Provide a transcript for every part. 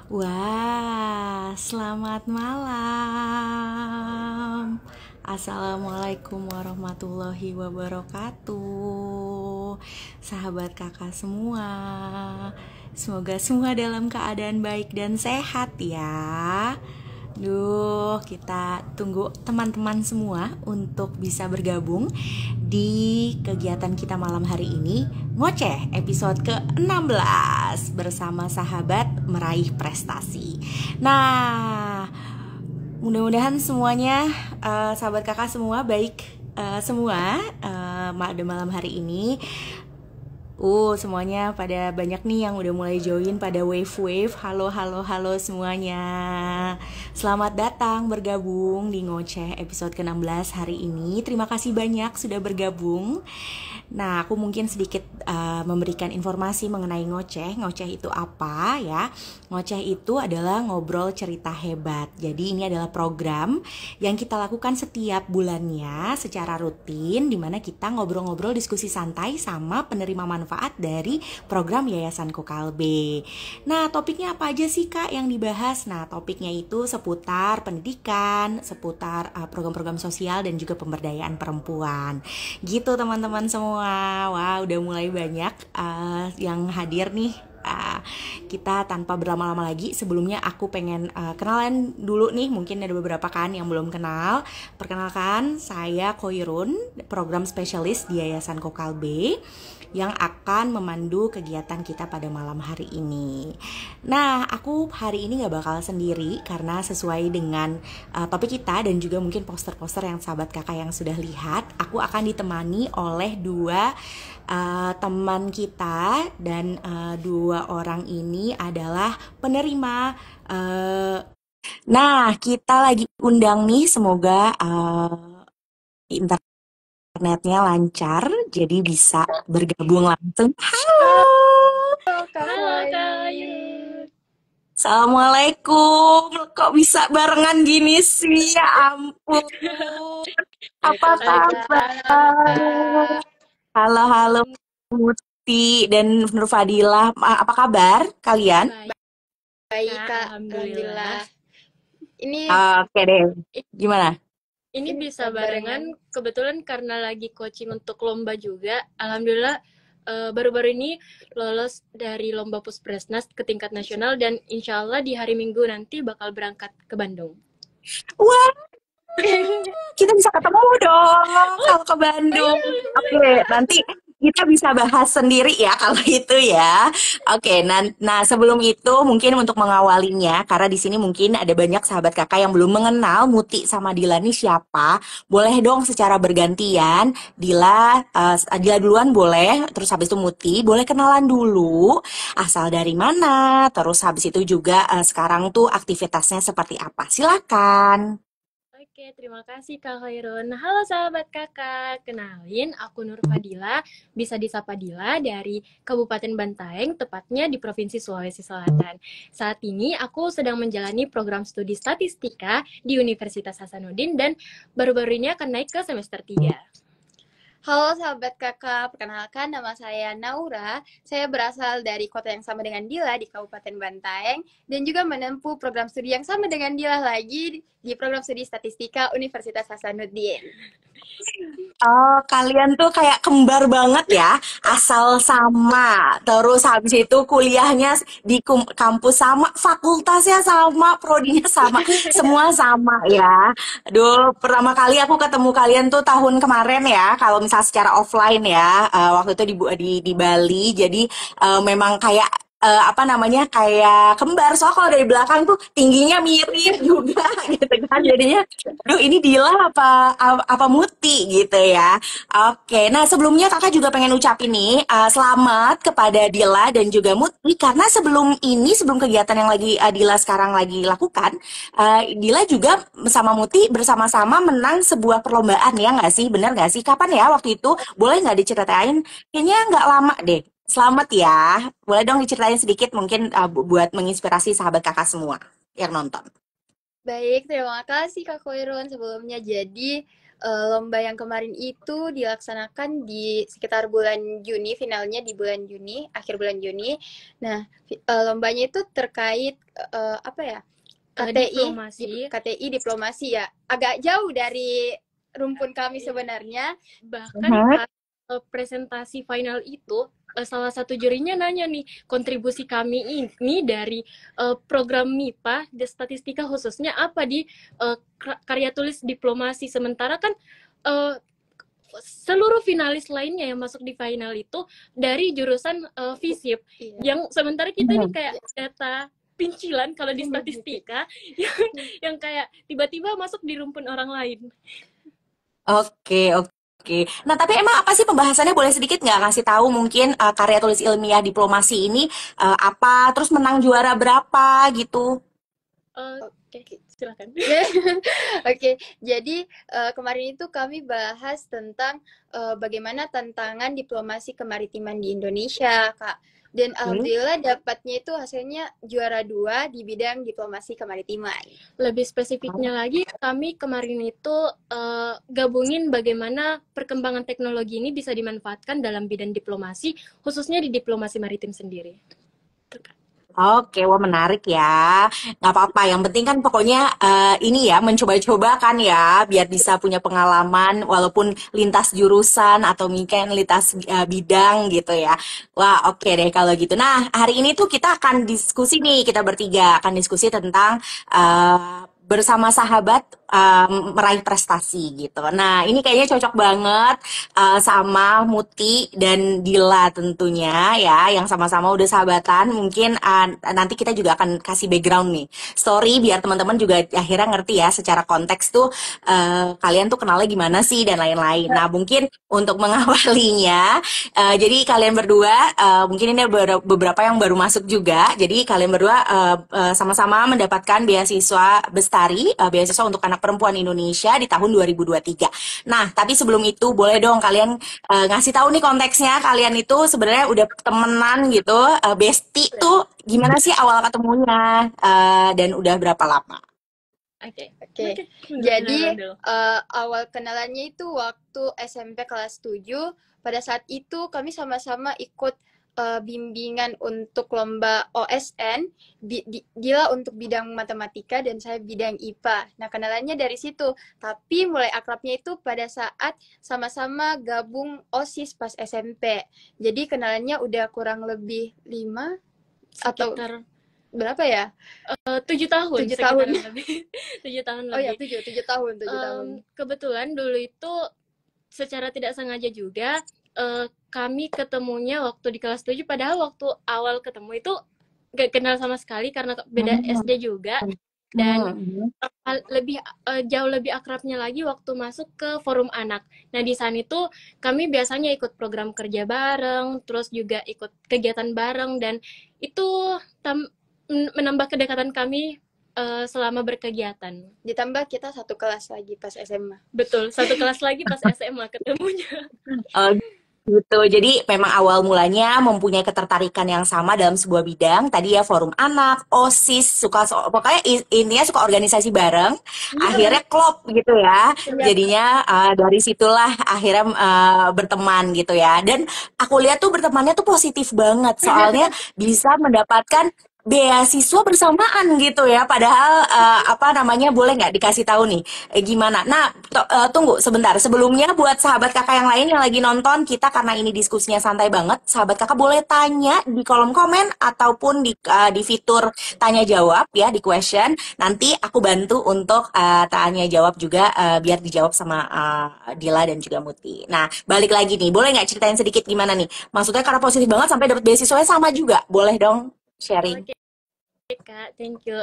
Wah, selamat malam. Assalamualaikum warahmatullahi wabarakatuh. Sahabat kakak semua, semoga semua dalam keadaan baik dan sehat ya. Kita tunggu teman-teman semua untuk bisa bergabung di kegiatan kita malam hari ini, Ngoceh episode ke-16 bersama sahabat meraih prestasi. Nah, mudah-mudahan semuanya sahabat kakak semua baik semua pada malam hari ini. Semuanya pada banyak nih yang udah mulai join pada wave-wave. Halo, halo, halo semuanya. Selamat datang bergabung di Ngoceh episode ke-16 hari ini. Terima kasih banyak sudah bergabung. Nah, aku mungkin sedikit memberikan informasi mengenai ngoceh. Ngoceh itu apa ya? Ngoceh itu adalah ngobrol cerita hebat. Jadi ini adalah program yang kita lakukan setiap bulannya secara rutin, di mana kita ngobrol-ngobrol diskusi santai sama penerima manfaat dari program Yayasan Kokalbe. Nah, topiknya apa aja sih Kak yang dibahas? Nah, topiknya itu seputar pendidikan, seputar program-program sosial dan juga pemberdayaan perempuan. Gitu teman-teman semua. Wah, udah mulai banyak yang hadir nih. Kita tanpa berlama-lama lagi, sebelumnya aku pengen kenalan dulu nih. Mungkin ada beberapa kan yang belum kenal. Perkenalkan, saya Koirun, program spesialis di Yayasan Kokalbe yang akan memandu kegiatan kita pada malam hari ini. Nah, aku hari ini gak bakal sendiri karena sesuai dengan topik kita dan juga mungkin poster-poster yang sahabat kakak yang sudah lihat, aku akan ditemani oleh dua teman kita, dan dua orang ini adalah penerima. Nah, kita lagi undang nih, semoga internetnya lancar, jadi bisa bergabung langsung. Halo Kak Ayu. Assalamualaikum. Kok bisa barengan gini sih? Ya ampun. Apa kabar? Halo, halo Muti dan Nur Fadilah. Apa kabar kalian? Baik, Kak. Alhamdulillah. Ini Oke deh. Gimana? ini bisa barengan kebetulan karena lagi coaching untuk lomba juga. Alhamdulillah baru-baru ini lolos dari lomba Puspresnas ke tingkat nasional dan insya Allah di hari Minggu nanti bakal berangkat ke Bandung. Wah, kita bisa ketemu dong kalau ke Bandung. Oke, nanti kita bisa bahas sendiri ya kalau itu ya. Oke, nah sebelum itu mungkin untuk mengawalinya, karena di sini mungkin ada banyak sahabat kakak yang belum mengenal Muti sama Dila ini siapa. Boleh dong secara bergantian, Dila duluan boleh, terus habis itu Muti boleh kenalan dulu, asal dari mana, terus habis itu juga sekarang tuh aktivitasnya seperti apa. Silakan. Oke, terima kasih Kak Khairun. Halo sahabat kakak, kenalin aku Nur Fadila, bisa disapa Dila dari Kabupaten Bantaeng, tepatnya di Provinsi Sulawesi Selatan. Saat ini aku sedang menjalani program studi statistika di Universitas Hasanuddin dan baru-baru ini akan naik ke semester 3. Halo sahabat kakak, perkenalkan nama saya Naura. Saya berasal dari kota yang sama dengan Dila di Kabupaten Bantaeng dan juga menempuh program studi yang sama dengan Dila lagi di program studi statistika Universitas Hasanuddin. Oh, kalian tuh kayak kembar banget ya, asal sama, terus habis itu kuliahnya di kampus sama, fakultasnya sama, prodinya sama, semua sama ya. Aduh, pertama kali aku ketemu kalian tuh tahun kemarin ya, kalau misal secara offline ya, waktu itu di Bali, jadi memang kayak apa namanya, kayak kembar. Soalnya kalau dari belakang tuh tingginya mirip juga gitu kan, jadinya aduh ini Dila apa Muti gitu ya. Oke, nah sebelumnya kakak juga pengen ucapin nih selamat kepada Dila dan juga Muti, karena sebelum kegiatan yang lagi Dila sekarang lagi lakukan, Dila juga sama Muti bersama-sama menang sebuah perlombaan, ya nggak sih? Bener nggak sih? Kapan ya waktu itu? Boleh nggak diceritain? Kayaknya nggak lama deh. Selamat ya. Boleh dong diceritain sedikit mungkin buat menginspirasi sahabat kakak semua yang nonton. Baik, terima kasih Kak Koirun sebelumnya. Jadi Lomba yang kemarin itu dilaksanakan di sekitar bulan Juni, finalnya di bulan Juni, akhir bulan Juni. Nah, lombanya itu terkait apa ya? KTI diplomasi ya. Agak jauh dari rumpun kami sebenarnya. Bahkan presentasi final itu salah satu jurinya nanya nih, kontribusi kami ini dari program MIPA di statistika khususnya apa di karya tulis diplomasi, sementara kan seluruh finalis lainnya yang masuk di final itu dari jurusan FISIP, yang sementara kita ini kayak data pincilan kalau di statistika yang kayak tiba-tiba masuk di rumpun orang lain. Oke, oke. Nah, tapi emang apa sih pembahasannya, boleh sedikit nggak ngasih tahu mungkin karya tulis ilmiah diplomasi ini apa, terus menang juara berapa gitu? Oke, silakan. Oke, jadi kemarin itu kami bahas tentang bagaimana tantangan diplomasi kemaritiman di Indonesia, Kak. Dan alhamdulillah dapatnya itu hasilnya juara 2 di bidang diplomasi kemaritiman. Lebih spesifiknya lagi, kami kemarin itu gabungin bagaimana perkembangan teknologi ini bisa dimanfaatkan dalam bidang diplomasi, khususnya di diplomasi maritim sendiri. Oke, wah menarik ya. Nggak apa-apa, yang penting kan pokoknya ini ya, mencoba-coba kan ya, biar bisa punya pengalaman walaupun lintas jurusan atau mungkin lintas bidang gitu ya. Wah, oke deh kalau gitu. Nah, hari ini tuh kita akan diskusi nih, kita bertiga akan diskusi tentang bersama sahabat meraih prestasi gitu. Nah, ini kayaknya cocok banget sama Muti dan Dila tentunya ya, yang sama-sama udah sahabatan. Mungkin nanti kita juga akan kasih background nih, story, biar teman-teman juga akhirnya ngerti ya secara konteks tuh kalian tuh kenalnya gimana sih dan lain-lain. Nah, mungkin untuk mengawalinya, jadi kalian berdua mungkin ini beberapa yang baru masuk juga. Jadi kalian berdua sama-sama mendapatkan beasiswa Bestari, beasiswa untuk anak perempuan Indonesia di tahun 2023. Nah, tapi sebelum itu boleh dong kalian ngasih tahu nih konteksnya, kalian itu sebenarnya udah temenan gitu, bestie tuh gimana sih awal ketemunya dan udah berapa lama? Oke. Jadi awal kenalannya itu waktu SMP kelas 7. Pada saat itu kami sama-sama ikut bimbingan untuk lomba OSN, Dila untuk bidang matematika dan saya bidang IPA. Nah, kenalannya dari situ. Tapi mulai akrabnya itu pada saat sama-sama gabung OSIS pas SMP. Jadi kenalannya udah kurang lebih 5 atau berapa ya? 7 tahun. 7 tahun. 7 tahun lebih. Oh ya, 7 tahun. Kebetulan dulu itu secara tidak sengaja juga kami ketemunya waktu di kelas 7, padahal waktu awal ketemu itu gak kenal sama sekali karena beda SD juga, dan jauh lebih akrabnya lagi waktu masuk ke forum anak. Nah, di sana itu kami biasanya ikut program kerja bareng, terus juga ikut kegiatan bareng, dan itu menambah kedekatan kami selama berkegiatan. Ditambah kita satu kelas lagi pas SMA. Betul, satu kelas lagi pas SMA ketemunya. Gitu. Jadi memang awal mulanya mempunyai ketertarikan yang sama dalam sebuah bidang. Tadi ya forum anak, OSIS, pokoknya intinya suka organisasi bareng. Akhirnya klop gitu ya. Jadinya dari situlah akhirnya berteman gitu ya. Dan aku lihat tuh bertemannya tuh positif banget. Soalnya bisa mendapatkan beasiswa bersamaan gitu ya, padahal boleh nggak dikasih tahu nih gimana? Nah, tunggu sebentar, sebelumnya buat sahabat kakak yang lain yang lagi nonton kita, karena ini diskusinya santai banget, sahabat kakak boleh tanya di kolom komen ataupun di fitur tanya jawab ya, di question, nanti aku bantu untuk tanya jawab juga biar dijawab sama Dila dan juga Muti. Nah, balik lagi nih, boleh nggak ceritain sedikit gimana nih? Maksudnya karena positif banget sampai dapat beasiswanya sama juga, boleh dong sharing. Kak, thank you.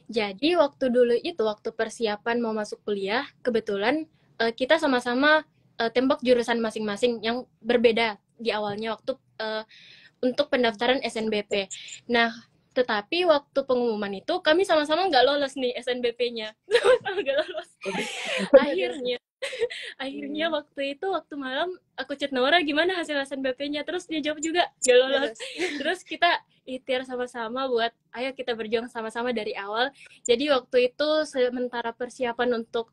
Jadi waktu persiapan mau masuk kuliah, kebetulan kita sama-sama tembak jurusan masing-masing yang berbeda di awalnya waktu untuk pendaftaran SNBP. Nah, tetapi waktu pengumuman itu kami sama-sama nggak lolos nih SNBP-nya. Sama-sama nggak lolos. Akhirnya Akhirnya waktu malam aku chat Nora gimana hasil SNBP-nya, terus dia jawab juga gak lolos. Terus kita ikhtiar sama-sama buat ayo kita berjuang sama-sama dari awal. Jadi waktu itu sementara persiapan untuk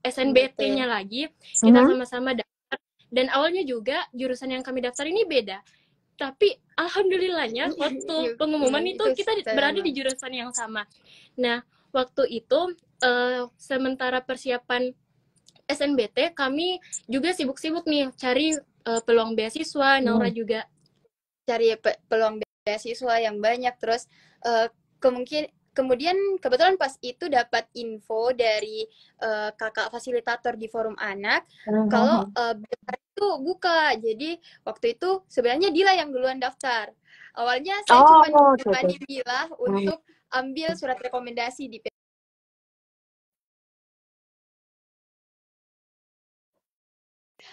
SNBT-nya lagi, kita sama-sama daftar. Dan awalnya juga jurusan yang kami daftar ini beda. Tapi alhamdulillahnya waktu pengumuman itu kita berada di jurusan yang sama. Nah, waktu itu sementara persiapan SNBT kami juga sibuk-sibuk nih cari peluang beasiswa. Naura juga cari peluang beasiswa yang banyak. Terus kemudian kebetulan pas itu dapat info dari kakak fasilitator di forum anak kalau itu buka. Jadi waktu itu sebenarnya Dila yang duluan daftar. Awalnya saya cuma menemani Dila untuk ambil surat rekomendasi di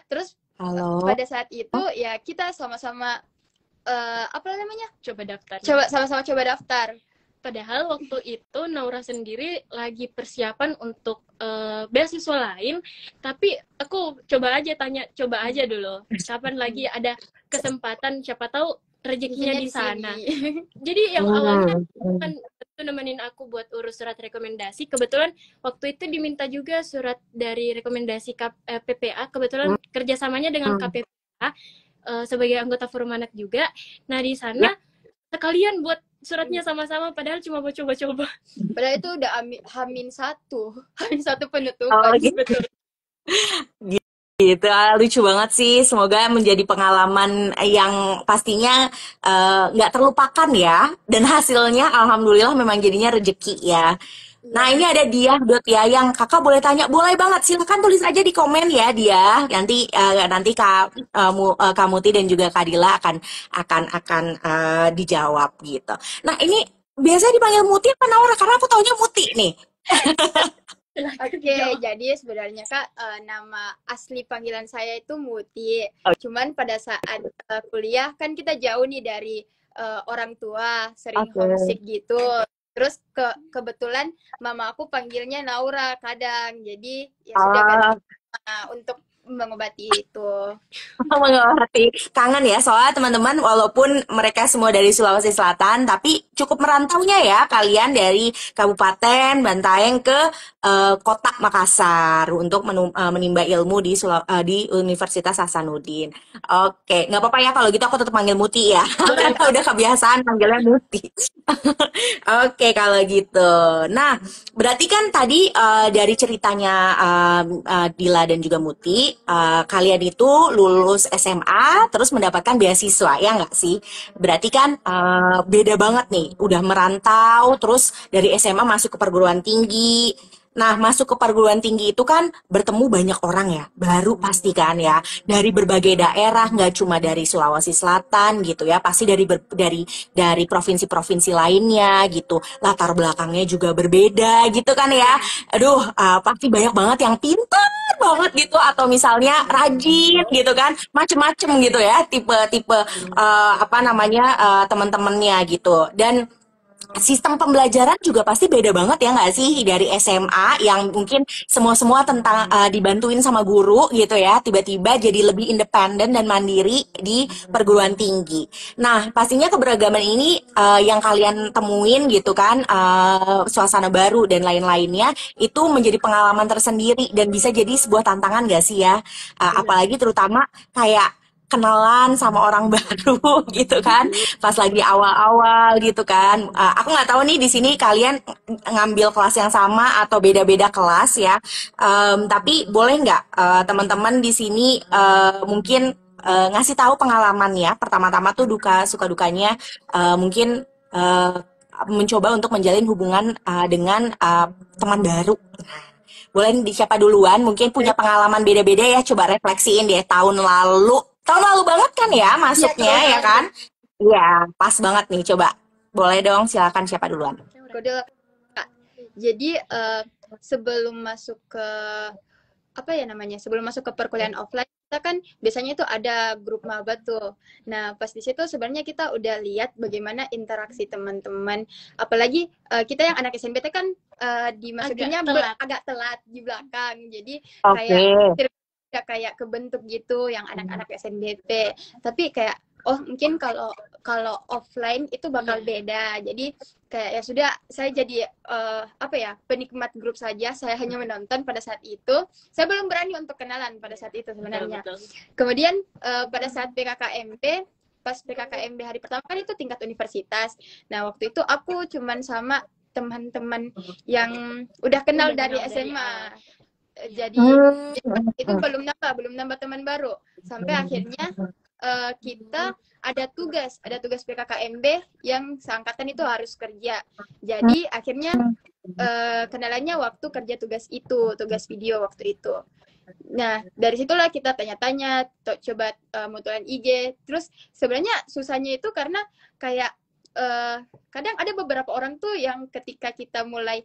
Terus pada saat itu ya kita sama-sama apa namanya? Sama-sama coba daftar. Padahal waktu itu Naura sendiri lagi persiapan untuk beasiswa lain, tapi aku coba aja dulu. Kapan lagi ada kesempatan, siapa tahu rezekinya di sana. Jadi yang awalnya kan itu nemenin aku buat urus surat rekomendasi. Kebetulan waktu itu diminta juga surat dari rekomendasi PPA. Kebetulan kerjasamanya dengan KPPA sebagai anggota forum anak juga. Nah di sana sekalian buat suratnya sama-sama, padahal cuma mau coba-coba. Padahal itu udah hamin satu penutupan. Gitu. Gitu, lucu banget sih. Semoga menjadi pengalaman yang pastinya nggak terlupakan ya. Dan hasilnya alhamdulillah memang jadinya rezeki ya. Nah ini ada Dia Yayang, kakak boleh tanya? Boleh banget, silakan tulis aja di komen ya Dia. Nanti Kak Muti dan juga Kak Dila akan dijawab gitu. Nah ini biasanya dipanggil Muti apa Naura? Karena aku taunya Muti nih. Oke, jadi sebenarnya Kak, nama asli panggilan saya itu Muti. Cuman pada saat kuliah kan kita jauh nih dari orang tua, sering homesick gitu. Terus kebetulan mama aku panggilnya Naura kadang. Jadi ya sudah kan untuk mengobati itu. Mengerti. Kangen ya, soalnya teman-teman walaupun mereka semua dari Sulawesi Selatan, tapi cukup merantaunya ya kalian dari Kabupaten Bantaeng ke kota Makassar untuk menimba ilmu di Universitas Hasanuddin. Oke, nggak apa-apa ya kalau gitu aku tetap manggil Muti ya. Karena udah kebiasaan manggilnya Muti. Oke, kalau gitu. Nah, berarti kan tadi dari ceritanya Dila dan juga Muti, kalian itu lulus SMA terus mendapatkan beasiswa, ya nggak sih? Berarti kan beda banget nih, udah merantau terus dari SMA masuk ke perguruan tinggi. Nah, masuk ke perguruan tinggi itu kan bertemu banyak orang ya, baru pasti kan ya, dari berbagai daerah, nggak cuma dari Sulawesi Selatan gitu ya, pasti dari provinsi-provinsi lainnya gitu, latar belakangnya juga berbeda gitu kan ya. Aduh, pasti banyak banget yang pintar banget gitu, atau misalnya rajin gitu kan, macem-macem gitu ya, tipe-tipe teman-temannya gitu. Dan sistem pembelajaran juga pasti beda banget ya nggak sih dari SMA yang mungkin semua tentang dibantuin sama guru gitu ya, tiba-tiba jadi lebih independen dan mandiri di perguruan tinggi. Nah pastinya keberagaman ini yang kalian temuin gitu kan, suasana baru dan lain-lainnya itu menjadi pengalaman tersendiri dan bisa jadi sebuah tantangan nggak sih ya, apalagi terutama kayak kenalan sama orang baru gitu kan, pas lagi awal-awal gitu kan. Aku nggak tahu nih di sini kalian ngambil kelas yang sama atau beda-beda kelas ya. Tapi boleh nggak teman-teman di sini mungkin ngasih tahu pengalamannya. Pertama-tama tuh suka dukanya, mungkin mencoba untuk menjalin hubungan dengan teman baru. Boleh siapa duluan? Mungkin punya pengalaman beda-beda ya. Coba refleksiin deh tahun lalu. Tahun lalu banget kan ya masuknya ya kan? Iya, pas banget nih. Coba boleh dong, silakan siapa duluan? Kak. Jadi sebelum masuk ke apa ya namanya, sebelum masuk ke perkuliahan offline kita kan biasanya itu ada grup maba tuh. Nah pas di situ sebenarnya kita udah lihat bagaimana interaksi teman-teman, apalagi kita yang anak SNBT kan dimasukinnya agak telat di belakang, jadi kayak kayak kebentuk gitu yang anak-anak SNBT, tapi kayak oh mungkin kalau offline itu bakal beda. Jadi kayak ya sudah, saya jadi apa ya, penikmat grup saja. Saya hanya menonton pada saat itu. Saya belum berani untuk kenalan pada saat itu sebenarnya. Kemudian pada saat PKKMB, pas PKKMB hari pertama kan itu tingkat universitas. Nah waktu itu aku cuman sama teman-teman yang udah kenal dari SMA. Jadi itu belum nambah teman baru sampai akhirnya kita ada tugas PKKMB yang seangkatan itu harus kerja. Jadi akhirnya kenalannya waktu kerja tugas video waktu itu. Nah dari situlah kita tanya-tanya, coba mutualan IG. Terus sebenarnya susahnya itu karena kayak kadang ada beberapa orang tuh yang ketika kita mulai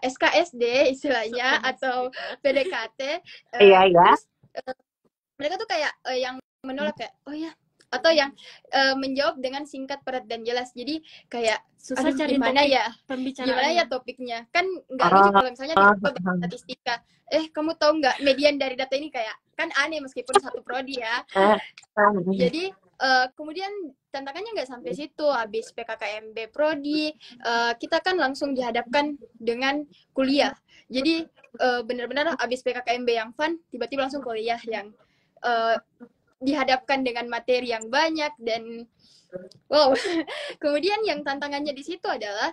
SKSD istilahnya atau PDKT, terus, mereka tuh kayak yang menolak kayak oh ya, atau yang menjawab dengan singkat, padat dan jelas. Jadi kayak susah cari gimana ya topiknya, kan nggak lucu kalau misalnya tiba-tiba statistika, kamu tahu nggak median dari data ini, kayak kan aneh meskipun satu prodi ya. Jadi kemudian tantangannya nggak sampai situ. Habis PKKMB prodi, kita kan langsung dihadapkan dengan kuliah. Jadi benar-benar habis PKKMB yang fun, tiba-tiba langsung kuliah yang dihadapkan dengan materi yang banyak dan wow. Kemudian yang tantangannya di situ adalah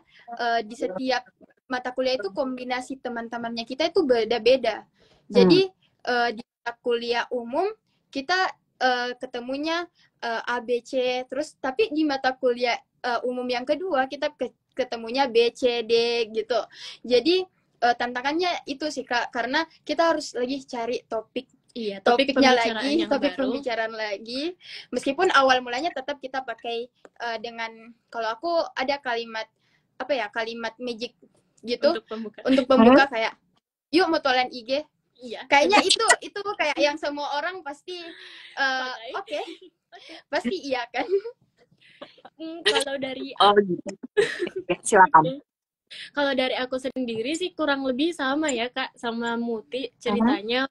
di setiap mata kuliah itu kombinasi teman-temannya kita itu beda-beda. Jadi di mata kuliah umum kita ketemunya ABC, terus tapi di mata kuliah umum yang kedua kita ketemunya B, C, D gitu. Jadi tantangannya itu sih Kak, karena kita harus lagi cari topik pembicaraan lagi. Meskipun awal mulanya tetap kita pakai dengan, kalau aku ada kalimat magic gitu untuk pembuka kayak yuk mutualan IG. Iya. Kayaknya itu kayak yang semua orang pasti oke. Pasti iya kan. Kalau dari silakan. Kalau dari aku sendiri sih kurang lebih sama ya Kak, sama Muti ceritanya.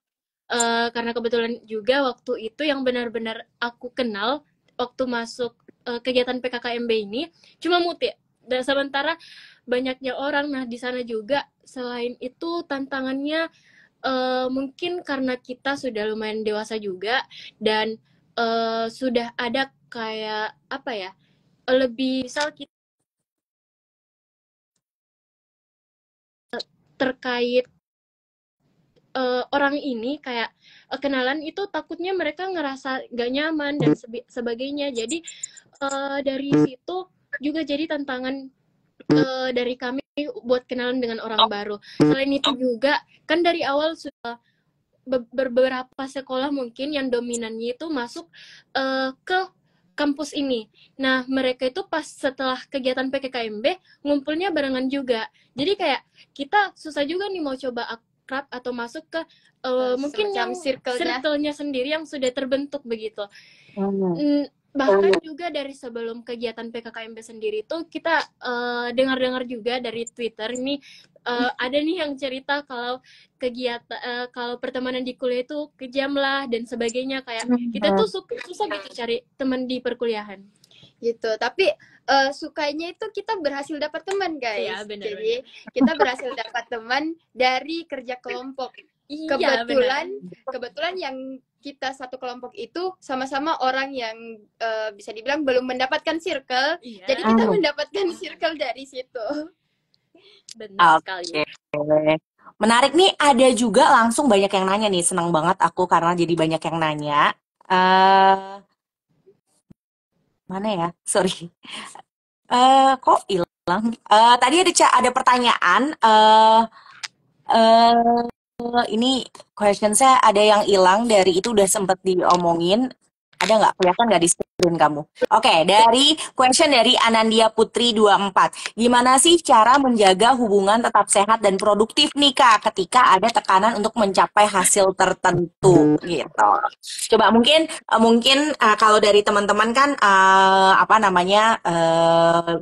Karena kebetulan juga waktu itu yang benar-benar aku kenal waktu masuk kegiatan PKKMB ini cuma Muti. Dan sementara banyaknya orang. Nah di sana juga selain itu tantangannya mungkin karena kita sudah lumayan dewasa juga dan sudah ada kayak apa ya, lebih misal kita terkait orang ini kayak kenalan itu takutnya mereka ngerasa gak nyaman dan sebagainya. Jadi dari situ juga jadi tantangan dari kami buat kenalan dengan orang baru. Selain itu juga kan dari awal sudah beberapa sekolah mungkin yang dominannya itu masuk ke kampus ini. Nah mereka itu pas setelah kegiatan PKKMB ngumpulnya barengan juga. Jadi kayak kita susah juga nih mau coba akrab atau masuk ke mungkin yang circle-nya sendiri yang sudah terbentuk begitu. Bahkan juga dari sebelum kegiatan PKKMB sendiri itu kita dengar-dengar juga dari Twitter ini ada nih yang cerita kalau kegiatan kalau pertemanan di kuliah itu kejam lah dan sebagainya, kayak kita tuh susah gitu cari teman di perkuliahan gitu. Tapi sukanya itu kita berhasil dapat teman guys. Ya, bener, jadi kita berhasil dapat teman dari kerja kelompok. Kebetulan yang kita satu kelompok itu sama-sama orang yang bisa dibilang belum mendapatkan circle. Jadi kita mendapatkan circle dari situ. Benar sekali. Menarik nih, ada juga langsung banyak yang nanya nih. Senang banget aku karena jadi banyak yang nanya. Mana ya? Sorry. Kok hilang? Tadi ada pertanyaan. Ini question saya ada yang hilang dari itu, udah sempet diomongin. Ada nggak? Kelihatan nggak di kamu. Oke, dari question dari Anandia Putri 24. Gimana sih cara menjaga hubungan tetap sehat dan produktif nih Kak ketika ada tekanan untuk mencapai hasil tertentu gitu. Coba kalau dari teman-teman kan apa namanya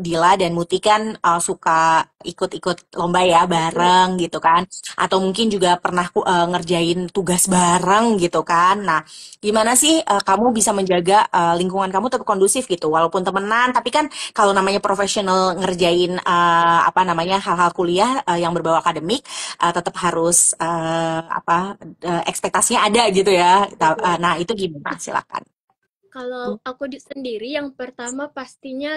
Dila dan Muti kan suka ikut-ikut lomba ya bareng gitu kan, atau mungkin juga pernah ngerjain tugas bareng gitu kan. Nah, gimana sih kamu bisa menjaga lingkungan kamu tetap kondusif gitu walaupun temenan, tapi kan kalau namanya profesional ngerjain apa namanya hal-hal kuliah yang berbau akademik, tetap harus ekspektasinya ada gitu ya. Nah, itu gimana? Silakan. Kalau aku sendiri yang pertama pastinya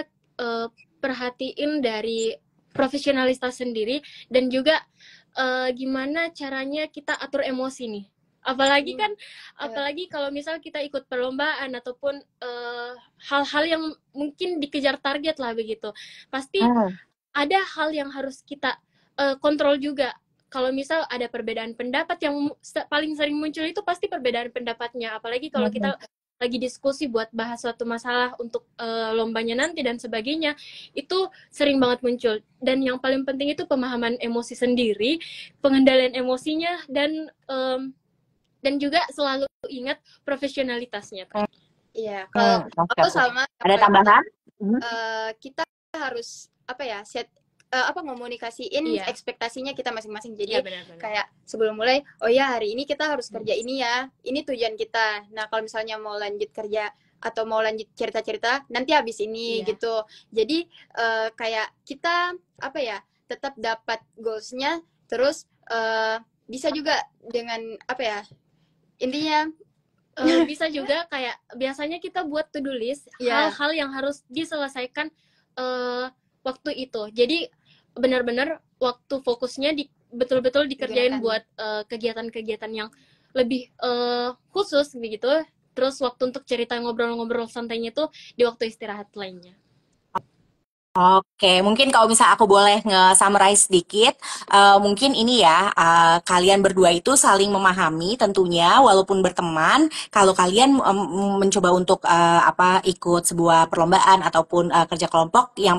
perhatiin dari profesionalitas sendiri dan juga gimana caranya kita atur emosi nih. Apalagi kalau misal kita ikut perlombaan ataupun hal-hal yang mungkin dikejar target lah begitu. Pasti ada hal yang harus kita kontrol juga. Kalau misal ada perbedaan pendapat, yang paling sering muncul itu pasti perbedaan pendapatnya. Apalagi kalau kita lagi diskusi buat bahas suatu masalah untuk lombanya nanti dan sebagainya, itu sering banget muncul. Dan yang paling penting itu pemahaman emosi sendiri, pengendalian emosinya, dan juga selalu ingat profesionalitasnya. Iya, kalau aku sama. Ada tambahan? Kita harus ngomunikasiin ekspektasinya kita masing-masing. Jadi kayak sebelum mulai, oh ya hari ini kita harus kerja ini ya, ini tujuan kita. Nah kalau misalnya mau lanjut kerja atau mau lanjut cerita-cerita nanti habis ini gitu. Jadi kayak kita tetap dapat goalsnya, terus bisa juga dengan intinya bisa juga kayak biasanya kita buat to-do list hal-hal yang harus diselesaikan waktu itu. Jadi benar-benar waktu fokusnya betul-betul dikerjain buat kegiatan-kegiatan yang lebih khusus begitu. Terus waktu untuk cerita ngobrol-ngobrol santainya itu di waktu istirahat lainnya. Oke, mungkin kalau misalnya aku boleh nge-summarize sedikit, mungkin ini ya, kalian berdua itu saling memahami tentunya, walaupun berteman, kalau kalian mencoba untuk ikut sebuah perlombaan ataupun kerja kelompok, yang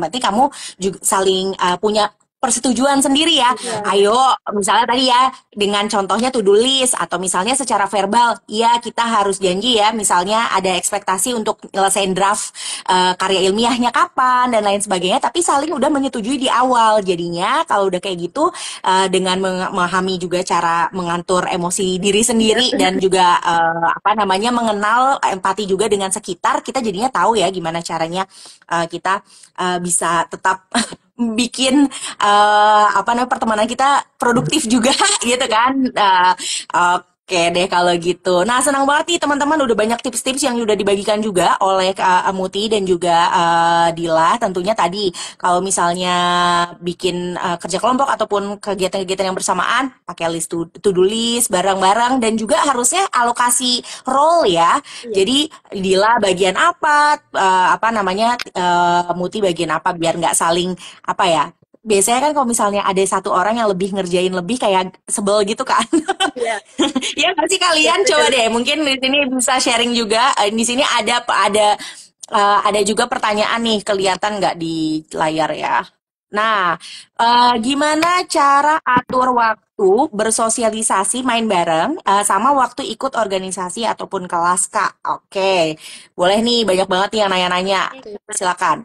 penting kamu juga saling punya persetujuan sendiri ya. Ayo, misalnya tadi ya, dengan contohnya to-do list, atau misalnya secara verbal, ya kita harus janji ya, misalnya ada ekspektasi untuk nyelesain draft karya ilmiahnya kapan, dan lain sebagainya, tapi saling udah menyetujui di awal. Jadinya, kalau udah kayak gitu, dengan memahami juga cara mengatur emosi diri sendiri, dan juga mengenal empati juga dengan sekitar, kita jadinya tahu ya gimana caranya kita bisa tetap bikin pertemanan kita produktif juga gitu kan. Oke deh kalau gitu. Nah, senang banget nih teman-teman, udah banyak tips-tips yang udah dibagikan juga oleh Muti dan juga Dila. Tentunya tadi kalau misalnya bikin kerja kelompok ataupun kegiatan-kegiatan yang bersamaan, pakai list to-do list bareng-bareng, dan juga harusnya alokasi role ya. Jadi Dila bagian apa, Muti bagian apa, biar nggak saling biasanya kan kalau misalnya ada satu orang yang lebih ngerjain lebih, kayak sebel gitu kan. Ya pasti kalian coba deh, mungkin di sini bisa sharing juga. Di sini ada juga pertanyaan nih, kelihatan nggak di layar ya. Nah, gimana cara atur waktu bersosialisasi main bareng sama waktu ikut organisasi ataupun kelas Kak? Oke, boleh nih, banyak banget nih yang nanya-nanya. Silakan.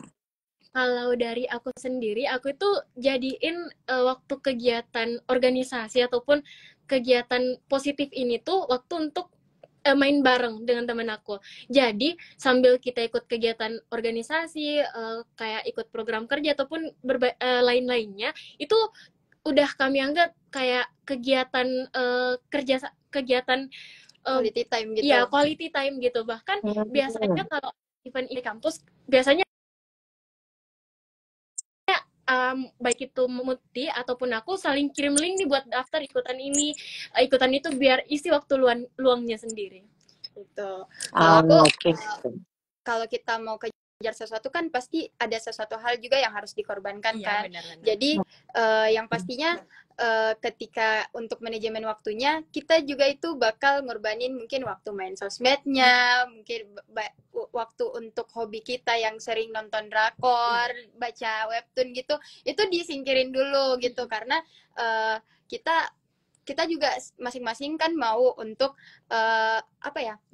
Kalau dari aku sendiri, aku itu jadiin waktu kegiatan organisasi ataupun kegiatan positif ini tuh waktu untuk main bareng dengan teman aku. Jadi sambil kita ikut kegiatan organisasi, kayak ikut program kerja ataupun lain-lainnya, itu udah kami anggap kayak kegiatan kegiatan quality time gitu. Iya, quality time gitu. Bahkan biasanya kalau event di kampus, biasanya baik itu Muti ataupun aku saling kirim link nih buat daftar ikutan itu biar isi waktu luangnya sendiri. Gitu. Kalau kalau kita mau kerja mengejar sesuatu kan pasti ada sesuatu hal juga yang harus dikorbankan Iya, kan. benar-benar. Jadi yang pastinya ketika untuk manajemen waktunya kita juga itu bakal ngorbanin mungkin waktu main sosmednya, mungkin waktu untuk hobi kita yang sering nonton drakor, baca webtoon gitu, itu disingkirin dulu gitu karena kita juga masing-masing kan mau untuk